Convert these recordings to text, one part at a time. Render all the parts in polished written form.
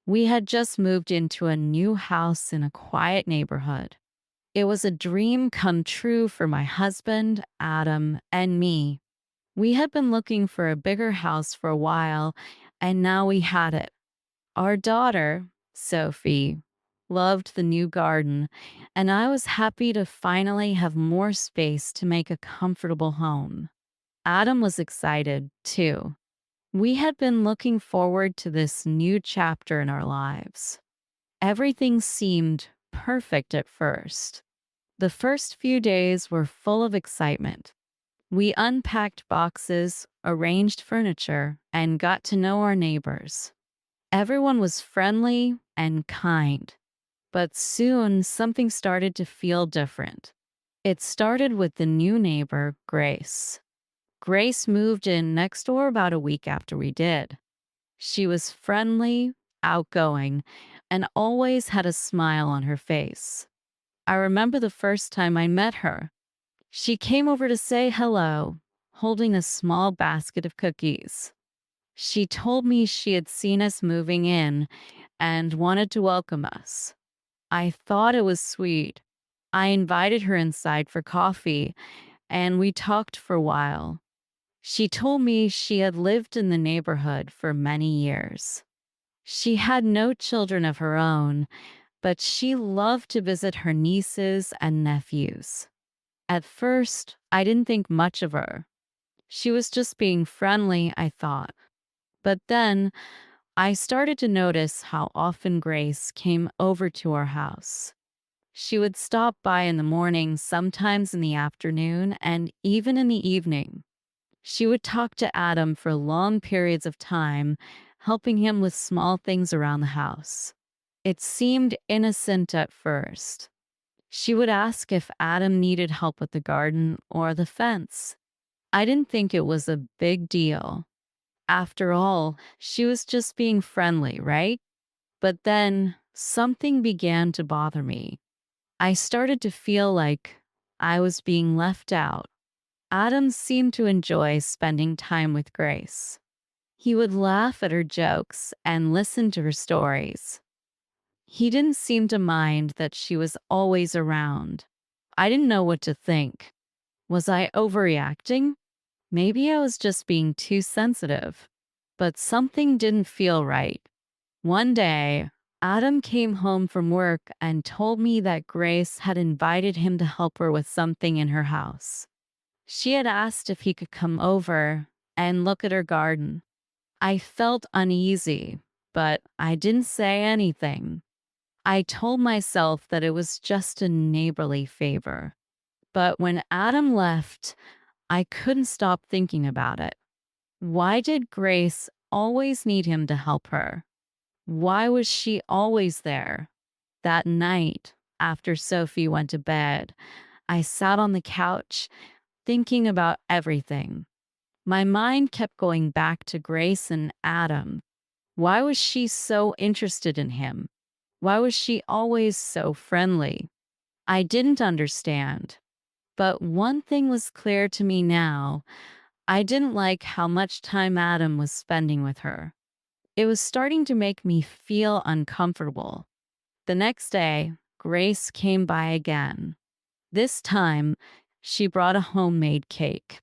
We had just moved into a new house in a quiet neighborhood. It was a dream come true for my husband, Adam, and me. We had been looking for a bigger house for a while, and now we had it. Our daughter, Sophie, loved the new garden, and I was happy to finally have more space to make a comfortable home. Adam was excited, too. We had been looking forward to this new chapter in our lives. Everything seemed perfect at first. The first few days were full of excitement. We unpacked boxes, arranged furniture, and got to know our neighbors. Everyone was friendly and kind, but soon something started to feel different. It started with the new neighbor, Grace. Grace moved in next door about a week after we did. She was friendly, outgoing, and always had a smile on her face. I remember the first time I met her. She came over to say hello, holding a small basket of cookies. She told me she had seen us moving in and wanted to welcome us. I thought it was sweet. I invited her inside for coffee, and we talked for a while. She told me she had lived in the neighborhood for many years. She had no children of her own, but she loved to visit her nieces and nephews. At first, I didn't think much of her. She was just being friendly, I thought. But then I started to notice how often Grace came over to our house. She would stop by in the morning, sometimes in the afternoon, and even in the evening. She would talk to Adam for long periods of time, helping him with small things around the house. It seemed innocent at first. She would ask if Adam needed help with the garden or the fence. I didn't think it was a big deal. After all, she was just being friendly, right? But then something began to bother me. I started to feel like I was being left out. Adam seemed to enjoy spending time with Grace. He would laugh at her jokes and listen to her stories. He didn't seem to mind that she was always around. I didn't know what to think. Was I overreacting? Maybe I was just being too sensitive. But something didn't feel right. One day, Adam came home from work and told me that Grace had invited him to help her with something in her house. She had asked if he could come over and look at her garden. I felt uneasy, but I didn't say anything. I told myself that it was just a neighborly favor. But when Adam left, I couldn't stop thinking about it. Why did Grace always need him to help her? Why was she always there? That night, after Sophie went to bed, I sat on the couch thinking about everything. My mind kept going back to Grace and Adam. Why was she so interested in him? Why was she always so friendly? I didn't understand. But one thing was clear to me now. I didn't like how much time Adam was spending with her. It was starting to make me feel uncomfortable. The next day, Grace came by again. This time, she brought a homemade cake.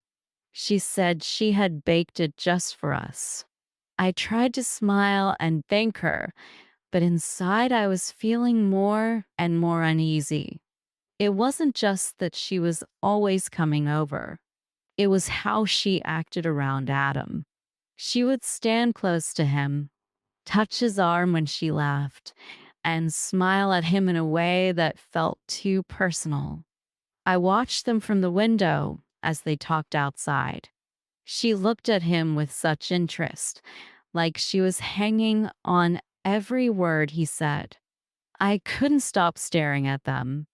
She said she had baked it just for us. I tried to smile and thank her, but inside I was feeling more and more uneasy. It wasn't just that she was always coming over. It was how she acted around Adam. She would stand close to him, touch his arm when she laughed, and smile at him in a way that felt too personal. I watched them from the window as they talked outside. She looked at him with such interest, like she was hanging on every word he said. I couldn't stop staring at them.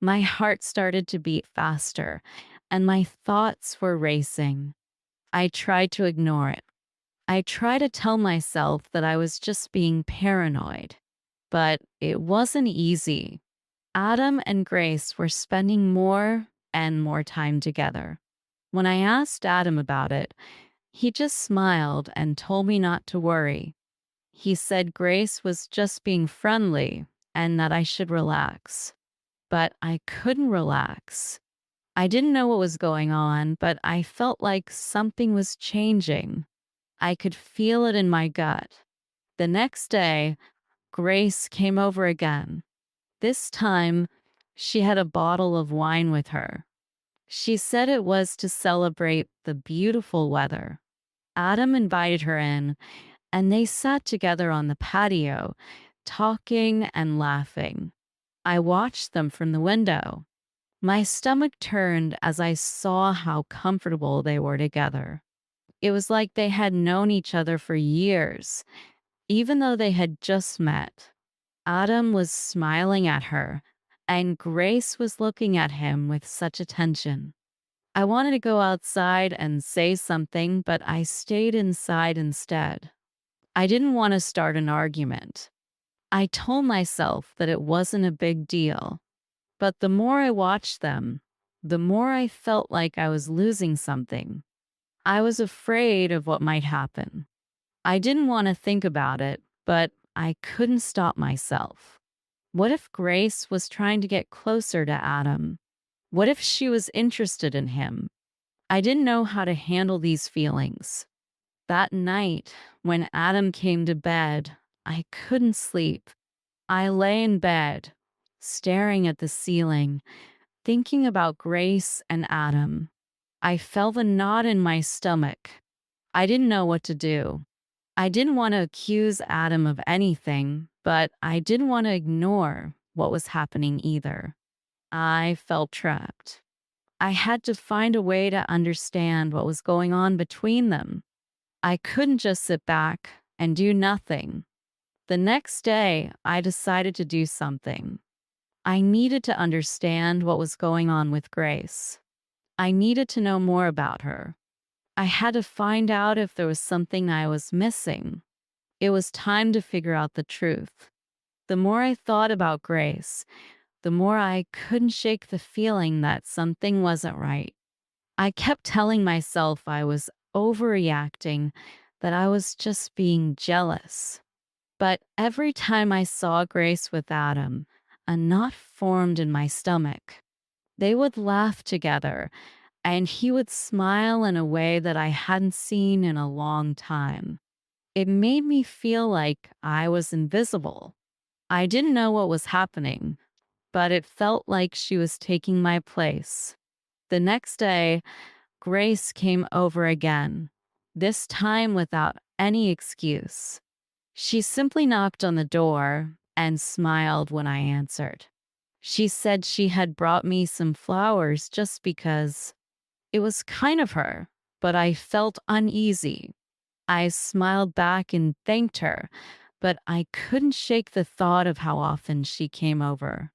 My heart started to beat faster, and my thoughts were racing. I tried to ignore it. I tried to tell myself that I was just being paranoid. But it wasn't easy. Adam and Grace were spending more and more time together. When I asked Adam about it, he just smiled and told me not to worry. He said Grace was just being friendly and that I should relax. But I couldn't relax. I didn't know what was going on, but I felt like something was changing. I could feel it in my gut. The next day, Grace came over again. This time, she had a bottle of wine with her. She said it was to celebrate the beautiful weather. Adam invited her in, and they sat together on the patio, talking and laughing. I watched them from the window. My stomach turned as I saw how comfortable they were together. It was like they had known each other for years, even though they had just met. Adam was smiling at her, and Grace was looking at him with such attention. I wanted to go outside and say something, but I stayed inside instead. I didn't want to start an argument. I told myself that it wasn't a big deal. But the more I watched them, the more I felt like I was losing something. I was afraid of what might happen. I didn't want to think about it, but I couldn't stop myself. What if Grace was trying to get closer to Adam? What if she was interested in him? I didn't know how to handle these feelings. That night, when Adam came to bed, I couldn't sleep. I lay in bed, staring at the ceiling, thinking about Grace and Adam. I felt a knot in my stomach. I didn't know what to do. I didn't want to accuse Adam of anything, but I didn't want to ignore what was happening either. I felt trapped. I had to find a way to understand what was going on between them. I couldn't just sit back and do nothing. The next day, I decided to do something. I needed to understand what was going on with Grace. I needed to know more about her. I had to find out if there was something I was missing. It was time to figure out the truth. The more I thought about Grace, the more I couldn't shake the feeling that something wasn't right. I kept telling myself I was overreacting, that I was just being jealous. But every time I saw Grace with Adam, a knot formed in my stomach. They would laugh together, and he would smile in a way that I hadn't seen in a long time. It made me feel like I was invisible. I didn't know what was happening, but it felt like she was taking my place. The next day, Grace came over again, this time without any excuse. She simply knocked on the door and smiled when I answered. She said she had brought me some flowers just because. It was kind of her, but I felt uneasy. I smiled back and thanked her, but I couldn't shake the thought of how often she came over.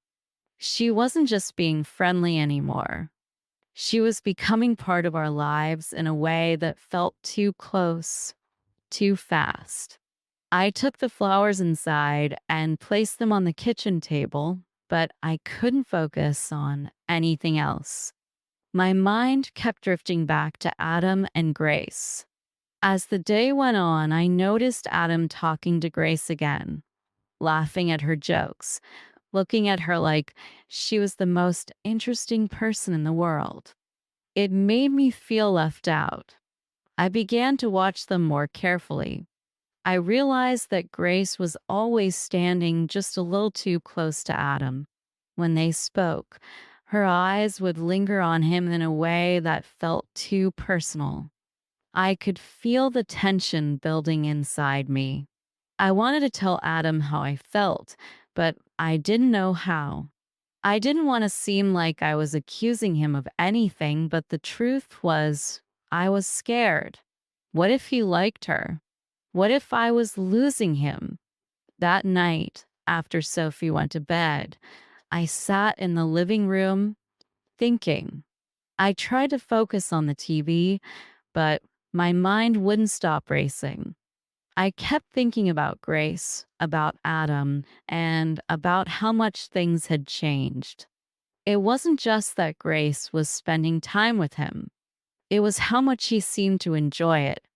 She wasn't just being friendly anymore. She was becoming part of our lives in a way that felt too close, too fast. I took the flowers inside and placed them on the kitchen table, but I couldn't focus on anything else. My mind kept drifting back to Adam and Grace. As the day went on, I noticed Adam talking to Grace again, laughing at her jokes, looking at her like she was the most interesting person in the world. It made me feel left out. I began to watch them more carefully. I realized that Grace was always standing just a little too close to Adam. When they spoke, her eyes would linger on him in a way that felt too personal. I could feel the tension building inside me. I wanted to tell Adam how I felt, but I didn't know how. I didn't want to seem like I was accusing him of anything, but the truth was, I was scared. What if he liked her? What if I was losing him? That night, after Sophie went to bed, I sat in the living room thinking. I tried to focus on the TV, but my mind wouldn't stop racing. I kept thinking about Grace, about Adam, and about how much things had changed. It wasn't just that Grace was spending time with him. It was how much he seemed to enjoy it.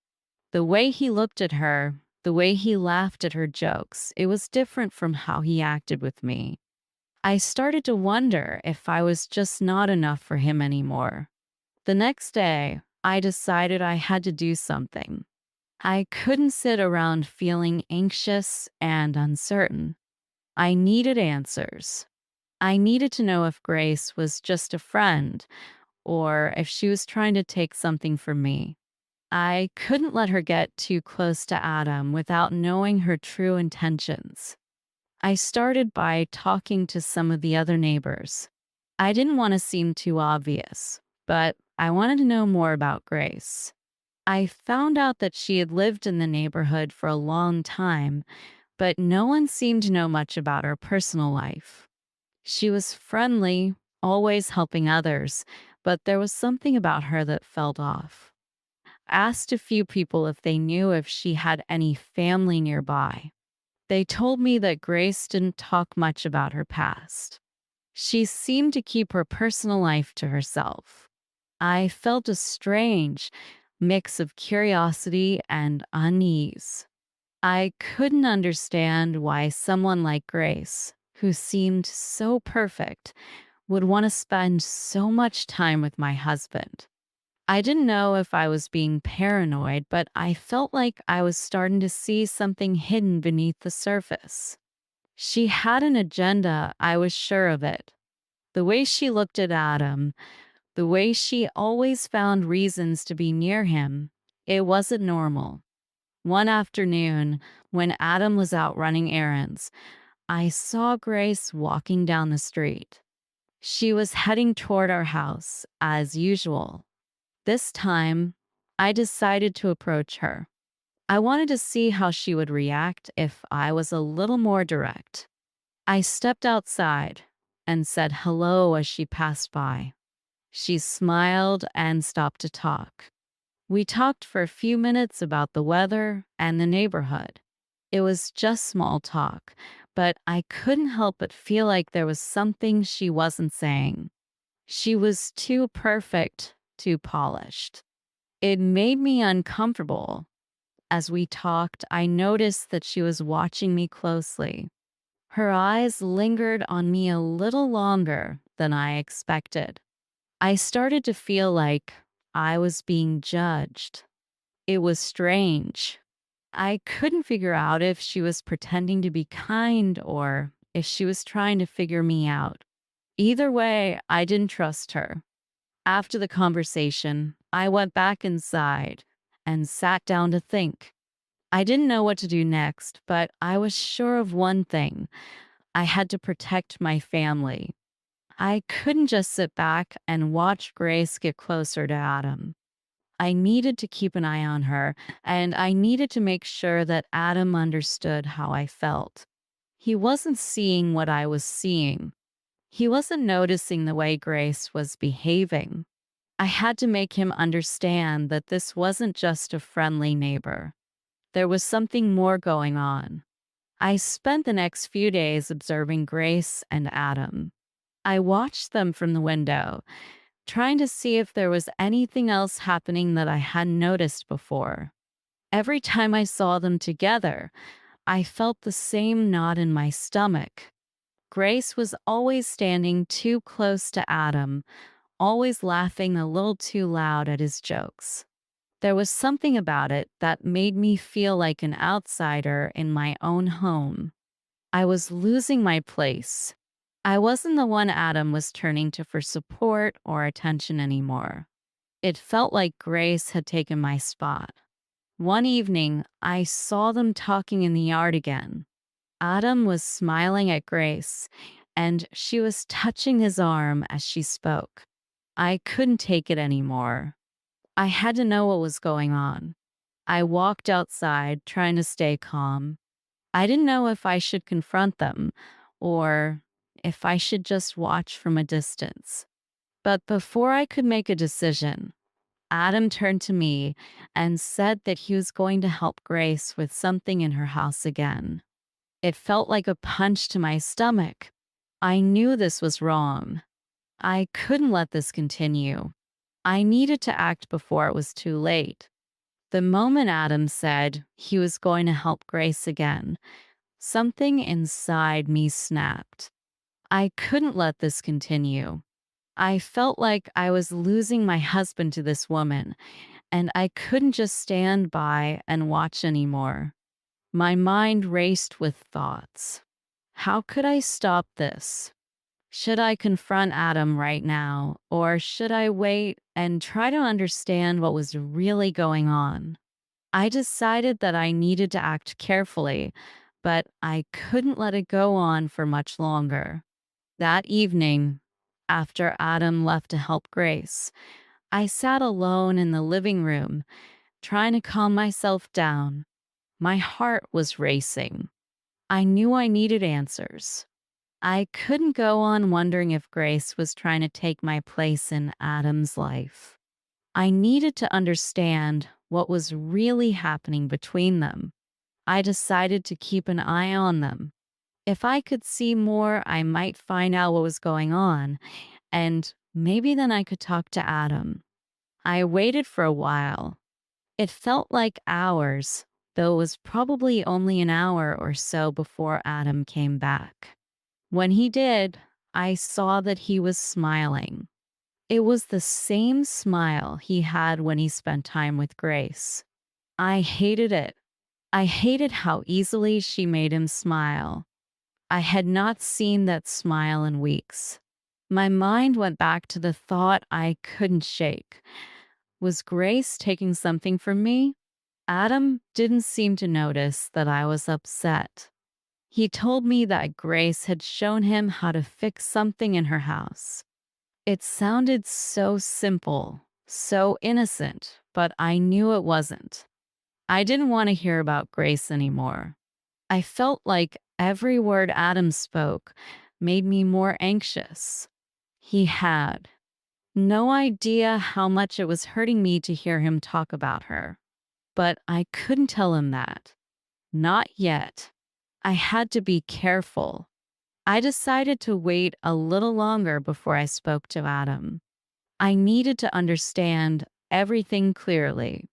The way he looked at her, The way he laughed at her jokes, it was different from how he acted with me. I started to wonder if I was just not enough for him anymore. The next day, I decided I had to do something. I couldn't sit around feeling anxious and uncertain. I needed answers. I needed to know if Grace was just a friend or if she was trying to take something from me. I couldn't let her get too close to Adam without knowing her true intentions. I started by talking to some of the other neighbors. I didn't want to seem too obvious, but I wanted to know more about Grace. I found out that she had lived in the neighborhood for a long time, but no one seemed to know much about her personal life. She was friendly, always helping others, but there was something about her that felt off. Asked a few people if they knew if she had any family nearby. They told me that Grace didn't talk much about her past. She seemed to keep her personal life to herself. I felt a strange mix of curiosity and unease. I couldn't understand why someone like Grace, who seemed so perfect, would want to spend so much time with my husband. I didn't know if I was being paranoid, but I felt like I was starting to see something hidden beneath the surface. She had an agenda, I was sure of it. The way she looked at Adam, the way she always found reasons to be near him, it wasn't normal. One afternoon, when Adam was out running errands, I saw Grace walking down the street. She was heading toward our house, as usual. This time, I decided to approach her. I wanted to see how she would react if I was a little more direct. I stepped outside and said hello as she passed by. She smiled and stopped to talk. We talked for a few minutes about the weather and the neighborhood. It was just small talk, but I couldn't help but feel like there was something she wasn't saying. She was too perfect, too polished. It made me uncomfortable. As we talked, I noticed that she was watching me closely. Her eyes lingered on me a little longer than I expected. I started to feel like I was being judged. It was strange. I couldn't figure out if she was pretending to be kind or if she was trying to figure me out. Either way, I didn't trust her. After the conversation, I went back inside and sat down to think. I didn't know what to do next, but I was sure of one thing. I had to protect my family. I couldn't just sit back and watch Grace get closer to Adam. I needed to keep an eye on her, and I needed to make sure that Adam understood how I felt. He wasn't seeing what I was seeing. He wasn't noticing the way Grace was behaving. I had to make him understand that this wasn't just a friendly neighbor. There was something more going on. I spent the next few days observing Grace and Adam. I watched them from the window, trying to see if there was anything else happening that I hadn't noticed before. Every time I saw them together, I felt the same knot in my stomach. Grace was always standing too close to Adam, always laughing a little too loud at his jokes. There was something about it that made me feel like an outsider in my own home. I was losing my place. I wasn't the one Adam was turning to for support or attention anymore. It felt like Grace had taken my spot. One evening, I saw them talking in the yard again. Adam was smiling at Grace, and she was touching his arm as she spoke. I couldn't take it anymore. I had to know what was going on. I walked outside, trying to stay calm. I didn't know if I should confront them or if I should just watch from a distance. But before I could make a decision, Adam turned to me and said that he was going to help Grace with something in her house again. It felt like a punch to my stomach. I knew this was wrong. I couldn't let this continue. I needed to act before it was too late. The moment Adam said he was going to help Grace again, something inside me snapped. I couldn't let this continue. I felt like I was losing my husband to this woman, and I couldn't just stand by and watch anymore. My mind raced with thoughts. How could I stop this? Should I confront Adam right now, or should I wait and try to understand what was really going on? I decided that I needed to act carefully, but I couldn't let it go on for much longer. That evening, after Adam left to help Grace, I sat alone in the living room, trying to calm myself down. My heart was racing. I knew I needed answers. I couldn't go on wondering if Grace was trying to take my place in Adam's life. I needed to understand what was really happening between them. I decided to keep an eye on them. If I could see more, I might find out what was going on, and maybe then I could talk to Adam. I waited for a while. It felt like hours, though it was probably only an hour or so before Adam came back. When he did, I saw that he was smiling. It was the same smile he had when he spent time with Grace. I hated it. I hated how easily she made him smile. I had not seen that smile in weeks. My mind went back to the thought I couldn't shake. Was Grace taking something from me? Adam didn't seem to notice that I was upset. He told me that Grace had shown him how to fix something in her house. It sounded so simple, so innocent, but I knew it wasn't. I didn't want to hear about Grace anymore. I felt like every word Adam spoke made me more anxious. He had no idea how much it was hurting me to hear him talk about her, but I couldn't tell him that. Not yet. I had to be careful. I decided to wait a little longer before I spoke to Adam. I needed to understand everything clearly.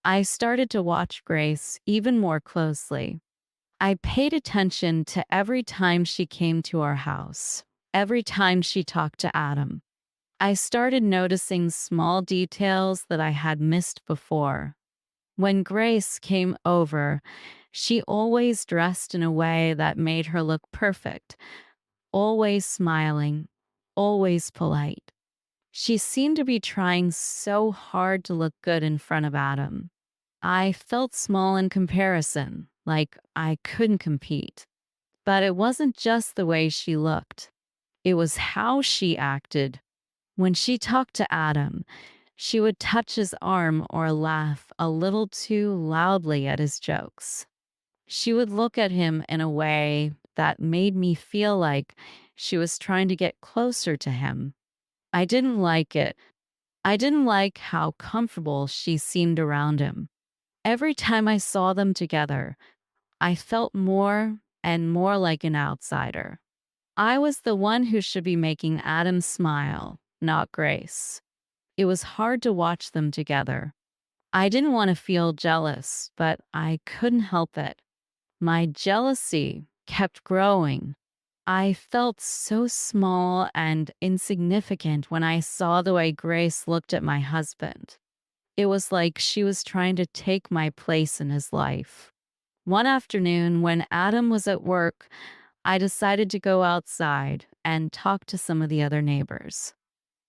I started to watch Grace even more closely. I paid attention to every time she came to our house, every time she talked to Adam. I started noticing small details that I had missed before. When Grace came over, she always dressed in a way that made her look perfect, always smiling, always polite. She seemed to be trying so hard to look good in front of Adam. I felt small in comparison, like I couldn't compete. But it wasn't just the way she looked, it was how she acted. When she talked to Adam, she would touch his arm or laugh a little too loudly at his jokes. She would look at him in a way that made me feel like she was trying to get closer to him. I didn't like it. I didn't like how comfortable she seemed around him. Every time I saw them together, I felt more and more like an outsider. I was the one who should be making Adam smile, not Grace. It was hard to watch them together. I didn't want to feel jealous, but I couldn't help it. My jealousy kept growing. I felt so small and insignificant when I saw the way Grace looked at my husband. It was like she was trying to take my place in his life. One afternoon, when Adam was at work, I decided to go outside and talk to some of the other neighbors.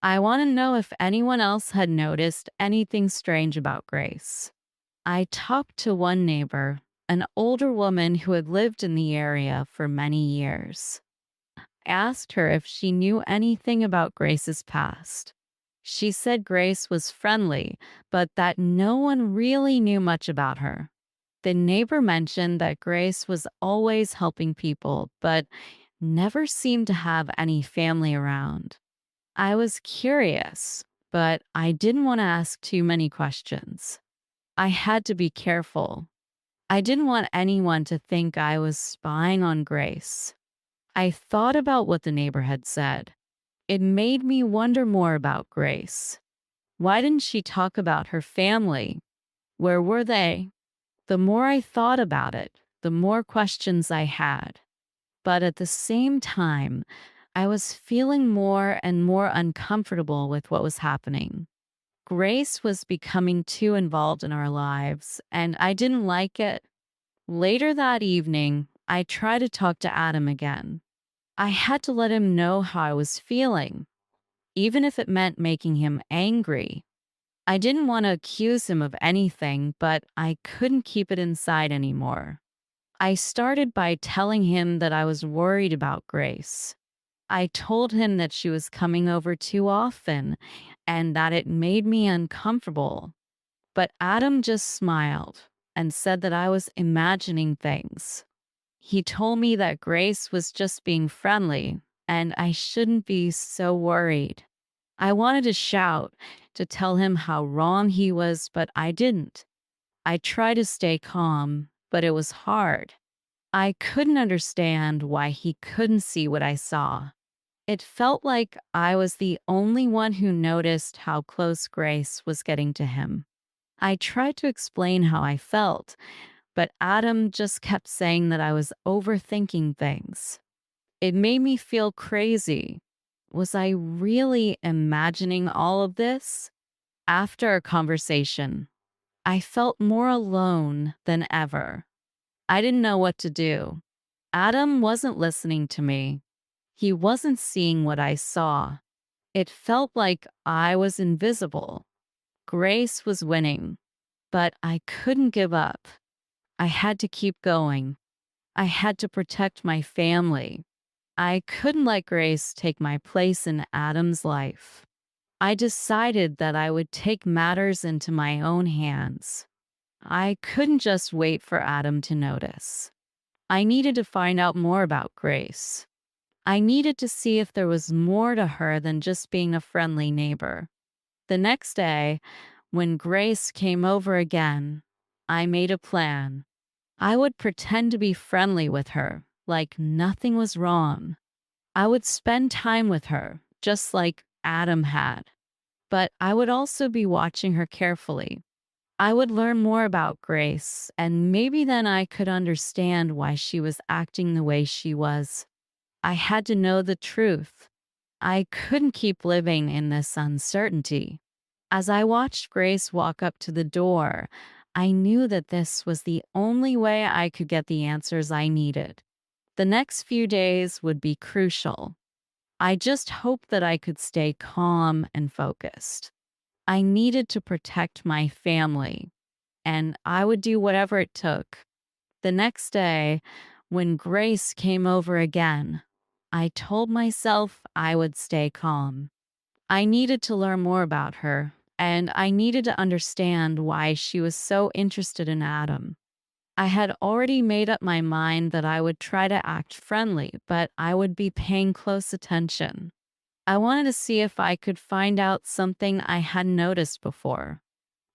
I want to know if anyone else had noticed anything strange about Grace. I talked to one neighbor, an older woman who had lived in the area for many years. I asked her if she knew anything about Grace's past. She said Grace was friendly, but that no one really knew much about her. The neighbor mentioned that Grace was always helping people, but never seemed to have any family around. I was curious, but I didn't want to ask too many questions. I had to be careful. I didn't want anyone to think I was spying on Grace. I thought about what the neighbor had said. It made me wonder more about Grace. Why didn't she talk about her family? Where were they? The more I thought about it, the more questions I had. But at the same time, I was feeling more and more uncomfortable with what was happening. Grace was becoming too involved in our lives, and I didn't like it. Later that evening, I tried to talk to Adam again. I had to let him know how I was feeling, even if it meant making him angry. I didn't want to accuse him of anything, but I couldn't keep it inside anymore. I started by telling him that I was worried about Grace. I told him that she was coming over too often and that it made me uncomfortable. But Adam just smiled and said that I was imagining things. He told me that Grace was just being friendly and I shouldn't be so worried. I wanted to shout to tell him how wrong he was, but I didn't. I tried to stay calm, but it was hard. I couldn't understand why he couldn't see what I saw. It felt like I was the only one who noticed how close Grace was getting to him. I tried to explain how I felt, but Adam just kept saying that I was overthinking things. It made me feel crazy. Was I really imagining all of this? After our conversation, I felt more alone than ever. I didn't know what to do. Adam wasn't listening to me. He wasn't seeing what I saw. It felt like I was invisible. Grace was winning, but I couldn't give up. I had to keep going. I had to protect my family. I couldn't let Grace take my place in Adam's life. I decided that I would take matters into my own hands. I couldn't just wait for Adam to notice. I needed to find out more about Grace. I needed to see if there was more to her than just being a friendly neighbor. The next day, when Grace came over again, I made a plan. I would pretend to be friendly with her, like nothing was wrong. I would spend time with her, just like Adam had. But I would also be watching her carefully. I would learn more about Grace, and maybe then I could understand why she was acting the way she was. I had to know the truth. I couldn't keep living in this uncertainty. As I watched Grace walk up to the door, I knew that this was the only way I could get the answers I needed. The next few days would be crucial. I just hoped that I could stay calm and focused. I needed to protect my family, and I would do whatever it took. The next day, when Grace came over again, I told myself I would stay calm. I needed to learn more about her, and I needed to understand why she was so interested in Adam. I had already made up my mind that I would try to act friendly, but I would be paying close attention. I wanted to see if I could find out something I hadn't noticed before.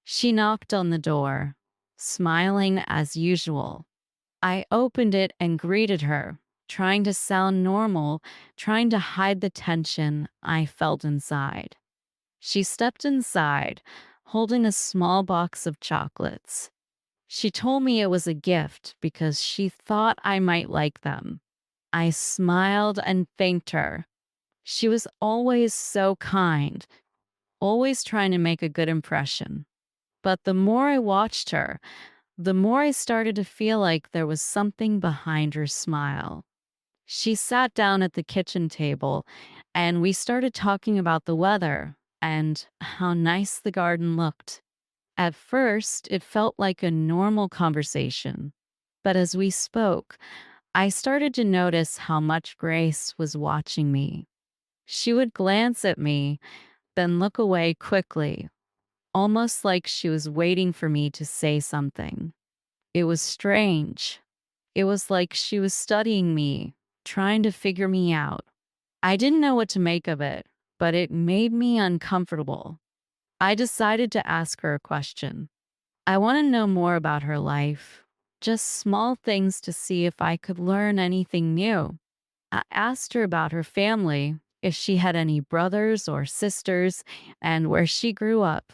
She knocked on the door, smiling as usual. I opened it and greeted her, trying to sound normal, trying to hide the tension I felt inside. She stepped inside, holding a small box of chocolates. She told me it was a gift because she thought I might like them. I smiled and thanked her. She was always so kind, always trying to make a good impression. But the more I watched her, the more I started to feel like there was something behind her smile. She sat down at the kitchen table and we started talking about the weather and how nice the garden looked. At first, it felt like a normal conversation. But as we spoke, I started to notice how much Grace was watching me. She would glance at me, then look away quickly, almost like she was waiting for me to say something. It was strange. It was like she was studying me, trying to figure me out. I didn't know what to make of it, but it made me uncomfortable. I decided to ask her a question. I want to know more about her life, just small things to see if I could learn anything new. I asked her about her family, if she had any brothers or sisters, and where she grew up.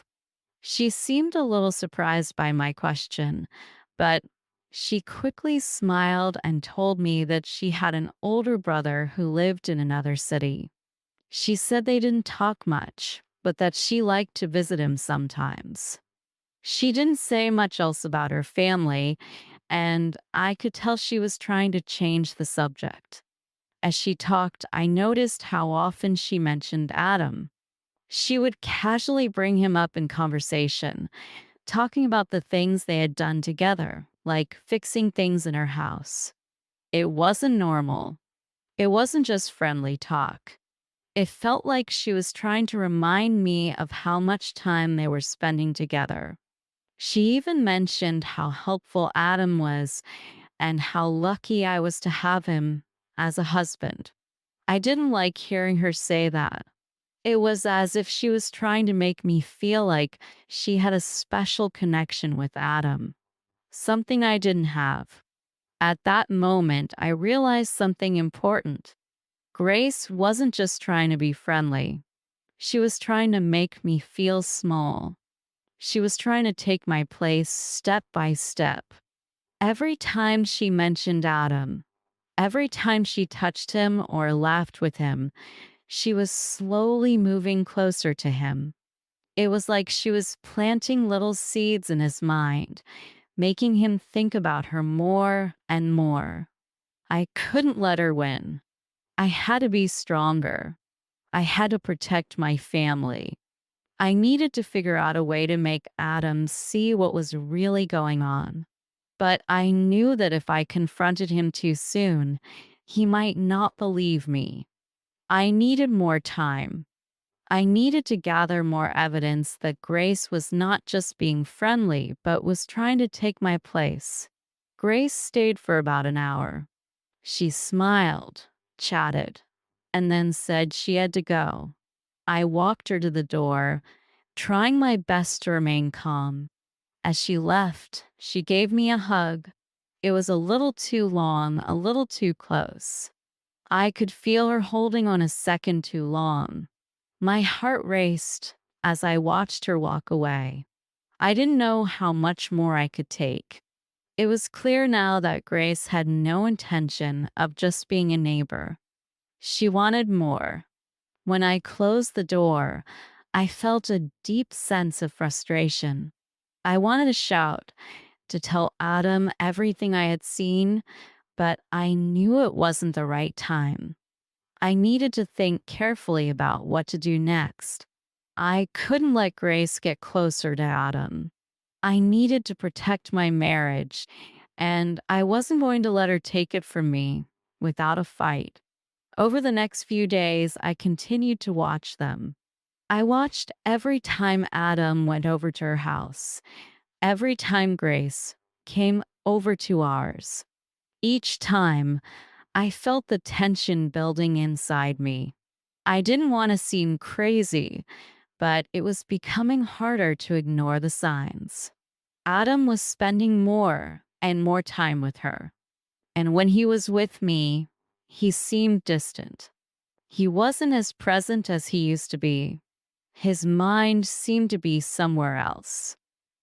She seemed a little surprised by my question, but she quickly smiled and told me that she had an older brother who lived in another city. She said they didn't talk much, but that she liked to visit him sometimes. She didn't say much else about her family, and I could tell she was trying to change the subject. As she talked, I noticed how often she mentioned Adam. She would casually bring him up in conversation, talking about the things they had done together, like fixing things in her house. It wasn't normal. It wasn't just friendly talk. It felt like she was trying to remind me of how much time they were spending together. She even mentioned how helpful Adam was and how lucky I was to have him as a husband. I didn't like hearing her say that. It was as if she was trying to make me feel like she had a special connection with Adam, something I didn't have. At that moment, I realized something important. Grace wasn't just trying to be friendly, she was trying to make me feel small. She was trying to take my place step by step. Every time she mentioned Adam, every time she touched him or laughed with him, she was slowly moving closer to him. It was like she was planting little seeds in his mind, making him think about her more and more. I couldn't let her win. I had to be stronger. I had to protect my family. I needed to figure out a way to make Adam see what was really going on. But I knew that if I confronted him too soon, he might not believe me. I needed more time. I needed to gather more evidence that Grace was not just being friendly, but was trying to take my place. Grace stayed for about an hour. She smiled, chatted, and then said she had to go. I walked her to the door, trying my best to remain calm. As she left, she gave me a hug. It was a little too long, a little too close. I could feel her holding on a second too long. My heart raced as I watched her walk away. I didn't know how much more I could take. It was clear now that Grace had no intention of just being a neighbor. She wanted more. When I closed the door, I felt a deep sense of frustration. I wanted to shout, to tell Adam everything I had seen, but I knew it wasn't the right time. I needed to think carefully about what to do next. I couldn't let Grace get closer to Adam. I needed to protect my marriage, and I wasn't going to let her take it from me without a fight. Over the next few days, I continued to watch them. I watched every time Adam went over to her house, every time Grace came over to ours. Each time, I felt the tension building inside me. I didn't want to seem crazy, but it was becoming harder to ignore the signs. Adam was spending more and more time with her, and when he was with me, he seemed distant. He wasn't as present as he used to be. His mind seemed to be somewhere else.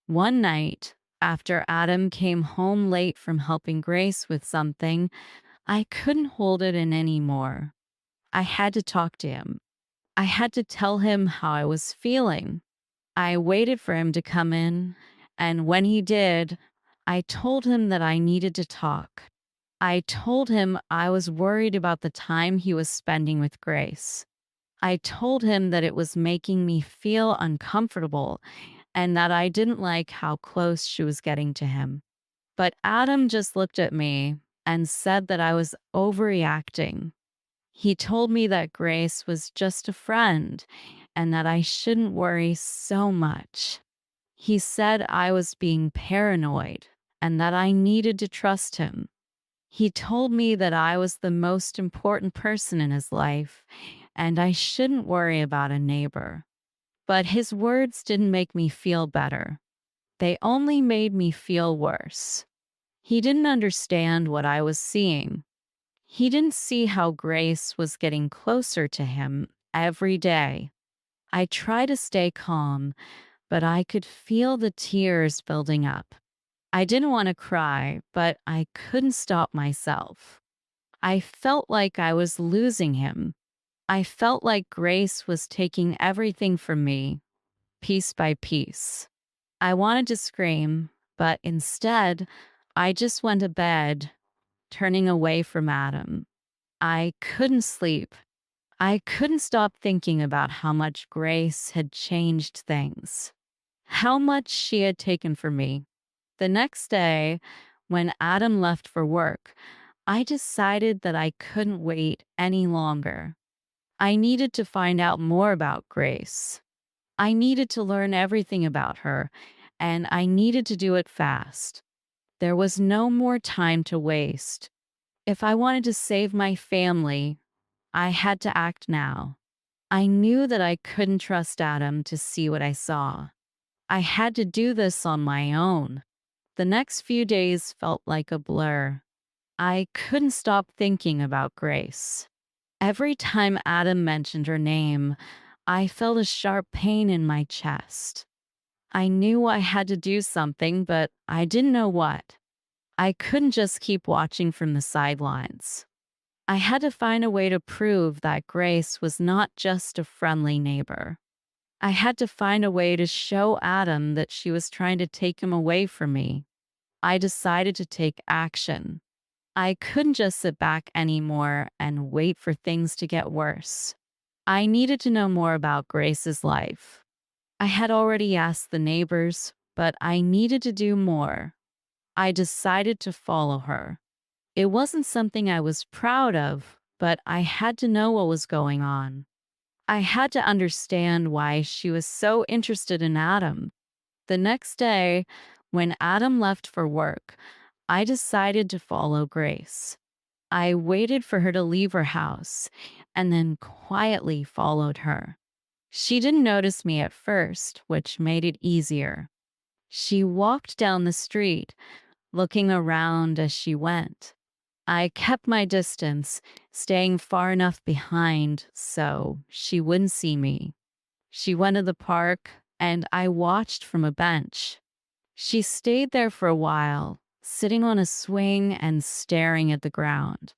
One night, after Adam came home late from helping Grace with something, I couldn't hold it in anymore. I had to talk to him. I had to tell him how I was feeling. I waited for him to come in, and when he did, I told him that I needed to talk. I told him I was worried about the time he was spending with Grace. I told him that it was making me feel uncomfortable and that I didn't like how close she was getting to him. But Adam just looked at me and said that I was overreacting. He told me that Grace was just a friend and that I shouldn't worry so much. He said I was being paranoid and that I needed to trust him. He told me that I was the most important person in his life and I shouldn't worry about a neighbor. But his words didn't make me feel better. They only made me feel worse. He didn't understand what I was seeing. He didn't see how Grace was getting closer to him every day. I tried to stay calm, but I could feel the tears building up. I didn't want to cry, but I couldn't stop myself. I felt like I was losing him. I felt like Grace was taking everything from me, piece by piece. I wanted to scream, but instead, I just went to bed, turning away from Adam. I couldn't sleep. I couldn't stop thinking about how much Grace had changed things, how much she had taken from me. The next day, when Adam left for work, I decided that I couldn't wait any longer. I needed to find out more about Grace. I needed to learn everything about her, and I needed to do it fast. There was no more time to waste. If I wanted to save my family, I had to act now. I knew that I couldn't trust Adam to see what I saw. I had to do this on my own. The next few days felt like a blur. I couldn't stop thinking about Grace. Every time Adam mentioned her name, I felt a sharp pain in my chest. I knew I had to do something, but I didn't know what. I couldn't just keep watching from the sidelines. I had to find a way to prove that Grace was not just a friendly neighbor. I had to find a way to show Adam that she was trying to take him away from me. I decided to take action. I couldn't just sit back anymore and wait for things to get worse. I needed to know more about Grace's life. I had already asked the neighbors, but I needed to do more. I decided to follow her. It wasn't something I was proud of, but I had to know what was going on. I had to understand why she was so interested in Adam. The next day, when Adam left for work, I decided to follow Grace. I waited for her to leave her house and then quietly followed her. She didn't notice me at first, which made it easier. She walked down the street, looking around as she went. I kept my distance, staying far enough behind so she wouldn't see me. She went to the park, and I watched from a bench. She stayed there for a while, sitting on a swing and staring at the ground.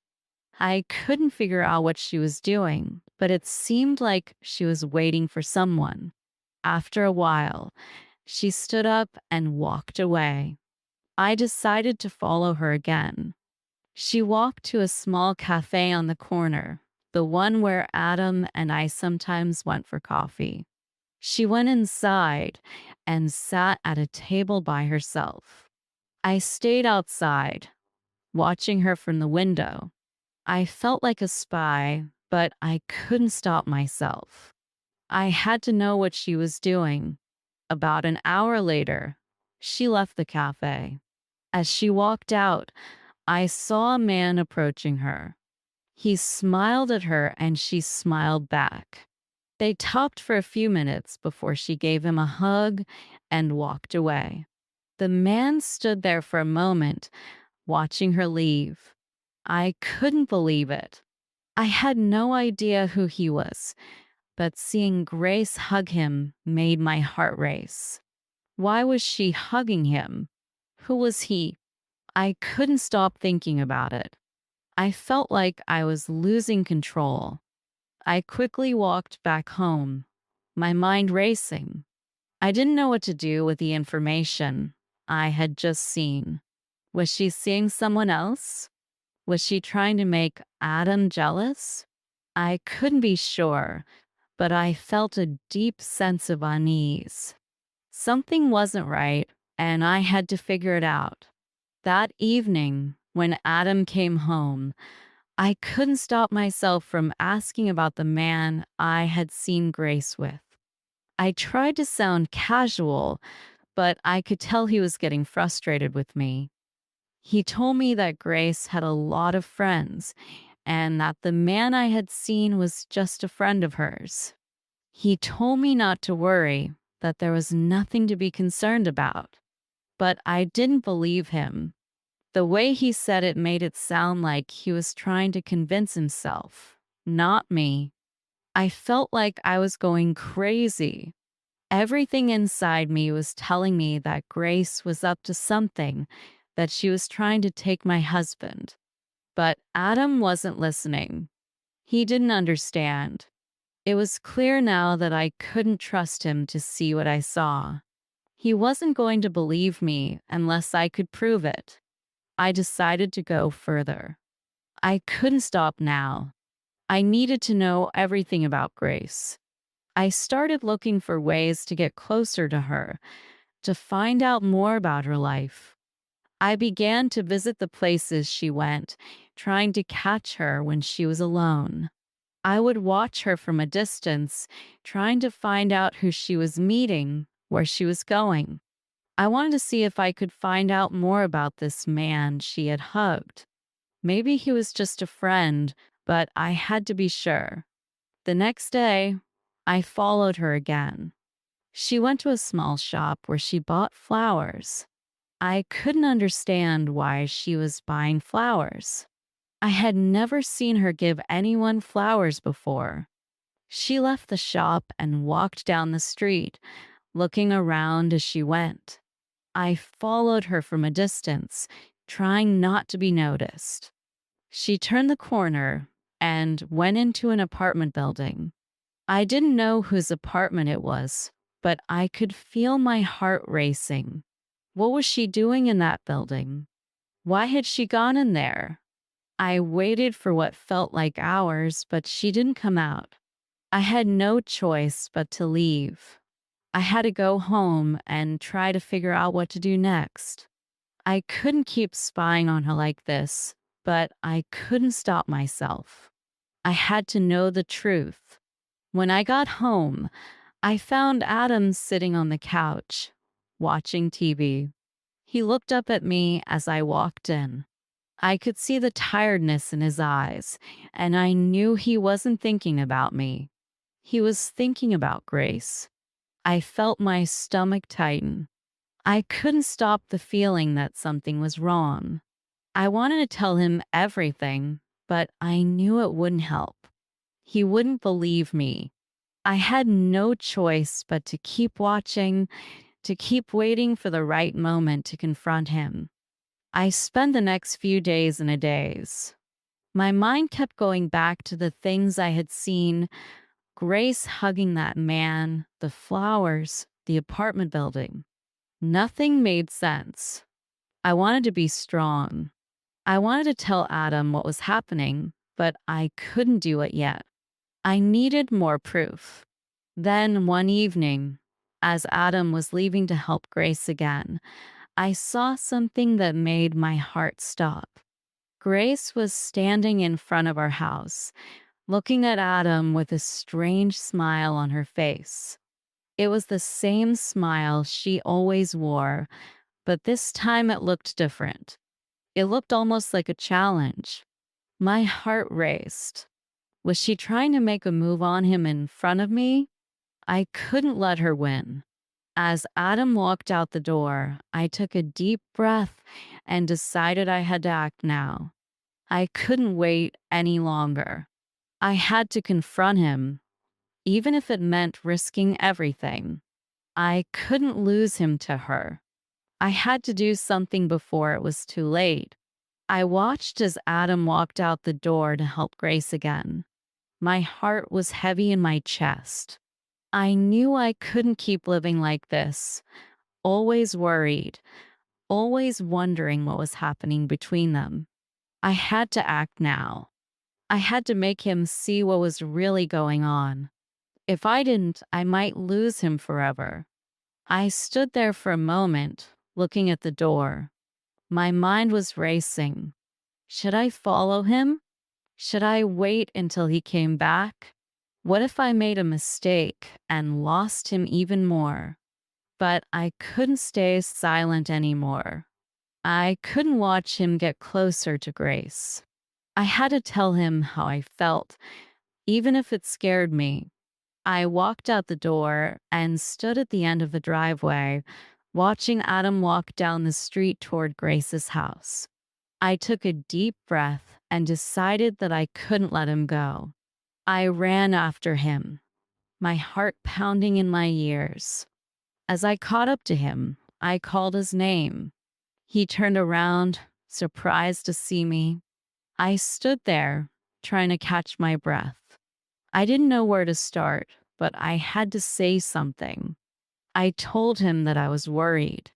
I couldn't figure out what she was doing, but it seemed like she was waiting for someone. After a while, she stood up and walked away. I decided to follow her again. She walked to a small cafe on the corner, the one where Adam and I sometimes went for coffee. She went inside and sat at a table by herself. I stayed outside, watching her from the window. I felt like a spy, but I couldn't stop myself. I had to know what she was doing. About an hour later, she left the cafe. As she walked out, I saw a man approaching her. He smiled at her and she smiled back. They talked for a few minutes before she gave him a hug and walked away. The man stood there for a moment, watching her leave. I couldn't believe it. I had no idea who he was, but seeing Grace hug him made my heart race. Why was she hugging him? Who was he? I couldn't stop thinking about it. I felt like I was losing control. I quickly walked back home, my mind racing. I didn't know what to do with the information I had just seen. Was she seeing someone else? Was she trying to make Adam jealous? I couldn't be sure, but I felt a deep sense of unease. Something wasn't right, and I had to figure it out. That evening, when Adam came home, I couldn't stop myself from asking about the man I had seen Grace with. I tried to sound casual, but I could tell he was getting frustrated with me. He told me that Grace had a lot of friends and that the man I had seen was just a friend of hers. He told me not to worry, that there was nothing to be concerned about. But I didn't believe him. The way he said it made it sound like he was trying to convince himself, not me. I felt like I was going crazy. Everything inside me was telling me that Grace was up to something, that she was trying to take my husband. But Adam wasn't listening. He didn't understand. It was clear now that I couldn't trust him to see what I saw. He wasn't going to believe me unless I could prove it. I decided to go further. I couldn't stop now. I needed to know everything about Grace. I started looking for ways to get closer to her, to find out more about her life. I began to visit the places she went, trying to catch her when she was alone. I would watch her from a distance, trying to find out who she was meeting, where she was going. I wanted to see if I could find out more about this man she had hugged. Maybe he was just a friend, but I had to be sure. The next day, I followed her again. She went to a small shop where she bought flowers. I couldn't understand why she was buying flowers. I had never seen her give anyone flowers before. She left the shop and walked down the street, looking around as she went. I followed her from a distance, trying not to be noticed. She turned the corner and went into an apartment building. I didn't know whose apartment it was, but I could feel my heart racing. What was she doing in that building? Why had she gone in there? I waited for what felt like hours, but she didn't come out. I had no choice but to leave. I had to go home and try to figure out what to do next. I couldn't keep spying on her like this, but I couldn't stop myself. I had to know the truth. When I got home, I found Adam sitting on the couch, watching TV. He looked up at me as I walked in. I could see the tiredness in his eyes, and I knew he wasn't thinking about me. He was thinking about Grace. I felt my stomach tighten. I couldn't stop the feeling that something was wrong. I wanted to tell him everything, but I knew it wouldn't help. He wouldn't believe me. I had no choice but to keep watching, to keep waiting for the right moment to confront him. I spent the next few days in a daze. My mind kept going back to the things I had seen: Grace hugging that man, the flowers, the apartment building. Nothing made sense. I wanted to be strong. I wanted to tell Adam what was happening, but I couldn't do it yet. I needed more proof. Then one evening, as Adam was leaving to help Grace again, I saw something that made my heart stop. Grace was standing in front of our house, looking at Adam with a strange smile on her face. It was the same smile she always wore, but this time it looked different. It looked almost like a challenge. My heart raced. Was she trying to make a move on him in front of me? I couldn't let her win. As Adam walked out the door, I took a deep breath and decided I had to act now. I couldn't wait any longer. I had to confront him, even if it meant risking everything. I couldn't lose him to her. I had to do something before it was too late. I watched as Adam walked out the door to help Grace again. My heart was heavy in my chest. I knew I couldn't keep living like this, always worried, always wondering what was happening between them. I had to act now. I had to make him see what was really going on. If I didn't, I might lose him forever. I stood there for a moment, looking at the door. My mind was racing. Should I follow him? Should I wait until he came back? What if I made a mistake and lost him even more? But I couldn't stay silent anymore. I couldn't watch him get closer to Grace. I had to tell him how I felt, even if it scared me. I walked out the door and stood at the end of the driveway, watching Adam walk down the street toward Grace's house. I took a deep breath and decided that I couldn't let him go. I ran after him. my heart pounding in my ears. As I caught up to him, I called his name. He turned around, surprised to see me. I stood there, trying to catch my breath. I didn't know where to start, but I had to say something. I told him that I was worried.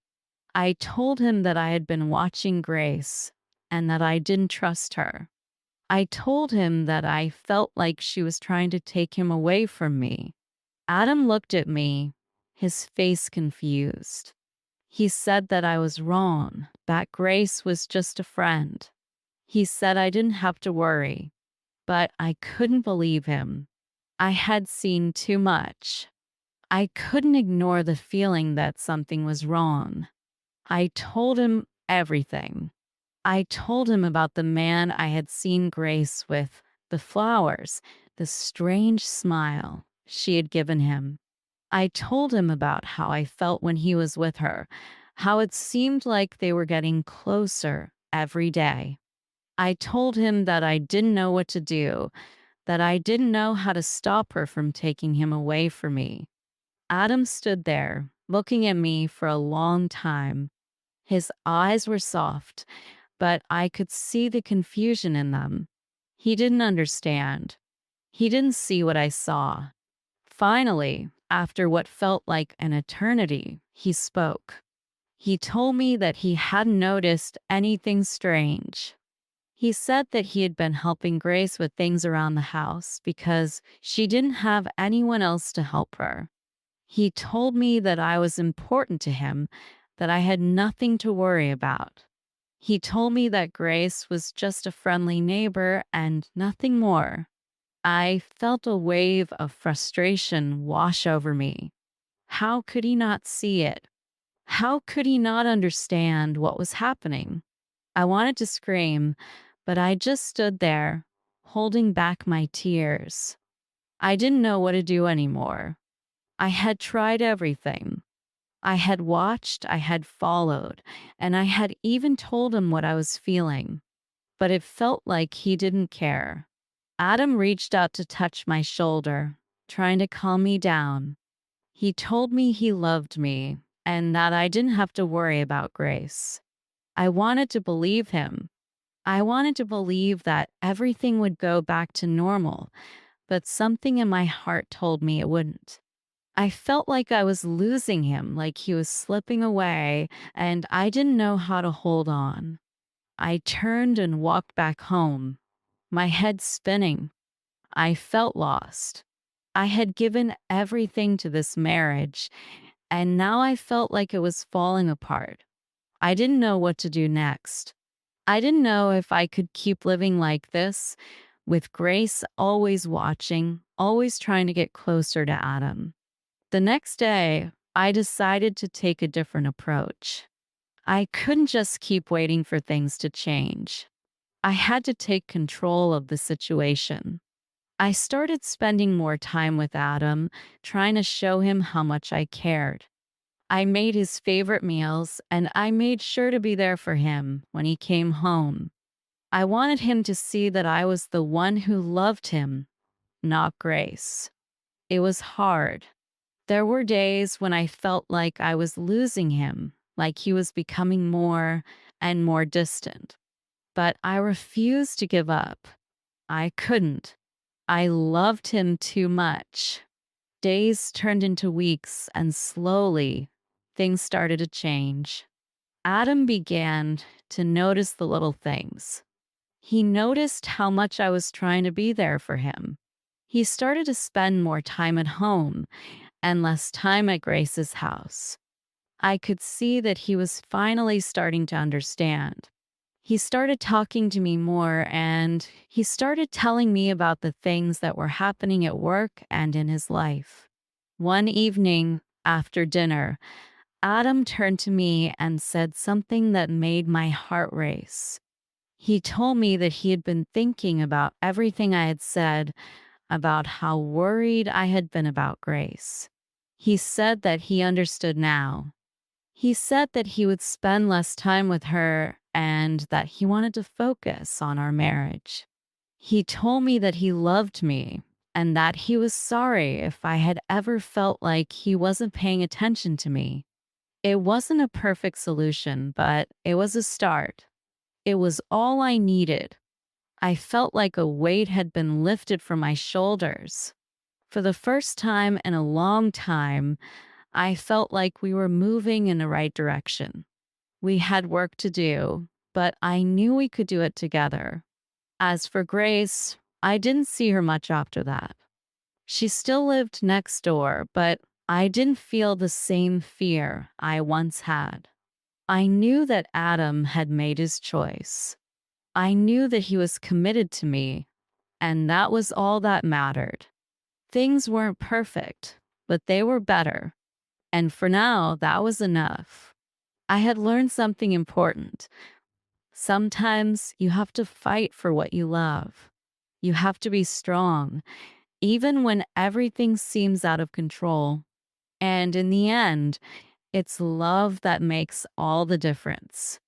I told him that I had been watching Grace and that I didn't trust her. I told him that I felt like she was trying to take him away from me. Adam looked at me, his face confused. He said that I was wrong, that Grace was just a friend. He said I didn't have to worry, but I couldn't believe him. I had seen too much. I couldn't ignore the feeling that something was wrong. I told him everything. I told him about the man I had seen Grace with, the flowers, the strange smile she had given him. I told him about how I felt when he was with her, how it seemed like they were getting closer every day. I told him that I didn't know what to do, that I didn't know how to stop her from taking him away from me. Adam stood there, looking at me for a long time. His eyes were soft, but I could see the confusion in them. He didn't understand. He didn't see what I saw. Finally, after what felt like an eternity, he spoke. He told me that he hadn't noticed anything strange. He said that he had been helping Grace with things around the house because she didn't have anyone else to help her. He told me that I was important to him, that I had nothing to worry about. He told me that Grace was just a friendly neighbor and nothing more. I felt a wave of frustration wash over me. How could he not see it? How could he not understand what was happening? I wanted to scream, but I just stood there, holding back my tears. I didn't know what to do anymore. I had tried everything. I had watched, I had followed, and I had even told him what I was feeling, but it felt like he didn't care. Adam reached out to touch my shoulder, trying to calm me down. He told me he loved me and that I didn't have to worry about Grace. I wanted to believe him. I wanted to believe that everything would go back to normal, but something in my heart told me it wouldn't. I felt like I was losing him, like he was slipping away, and I didn't know how to hold on. I turned and walked back home, my head spinning. I felt lost. I had given everything to this marriage, and now I felt like it was falling apart. I didn't know what to do next. I didn't know if I could keep living like this, with Grace always watching, always trying to get closer to Adam. The next day, I decided to take a different approach. I couldn't just keep waiting for things to change. I had to take control of the situation. I started spending more time with Adam, trying to show him how much I cared. I made his favorite meals and I made sure to be there for him when he came home. I wanted him to see that I was the one who loved him, not Grace. It was hard. There were days when I felt like I was losing him, like he was becoming more and more distant. But I refused to give up. I couldn't. I loved him too much. Days turned into weeks, and slowly, things started to change. Adam began to notice the little things. He noticed how much I was trying to be there for him. He started to spend more time at home and less time at Grace's house. I could see that he was finally starting to understand. He started talking to me more and he started telling me about the things that were happening at work and in his life. One evening after dinner, Adam turned to me and said something that made my heart race. He told me that he had been thinking about everything I had said, about how worried I had been about Grace. He said that he understood now. He said that he would spend less time with her and that he wanted to focus on our marriage. He told me that he loved me and that he was sorry if I had ever felt like he wasn't paying attention to me. It wasn't a perfect solution, but it was a start. It was all I needed. I felt like a weight had been lifted from my shoulders. For the first time in a long time, I felt like we were moving in the right direction. We had work to do, but I knew we could do it together. As for Grace, I didn't see her much after that. She still lived next door, but I didn't feel the same fear I once had. I knew that Adam had made his choice. I knew that he was committed to me, and that was all that mattered. Things weren't perfect, but they were better. And for now, that was enough. I had learned something important. Sometimes you have to fight for what you love. You have to be strong, even when everything seems out of control. And in the end, it's love that makes all the difference.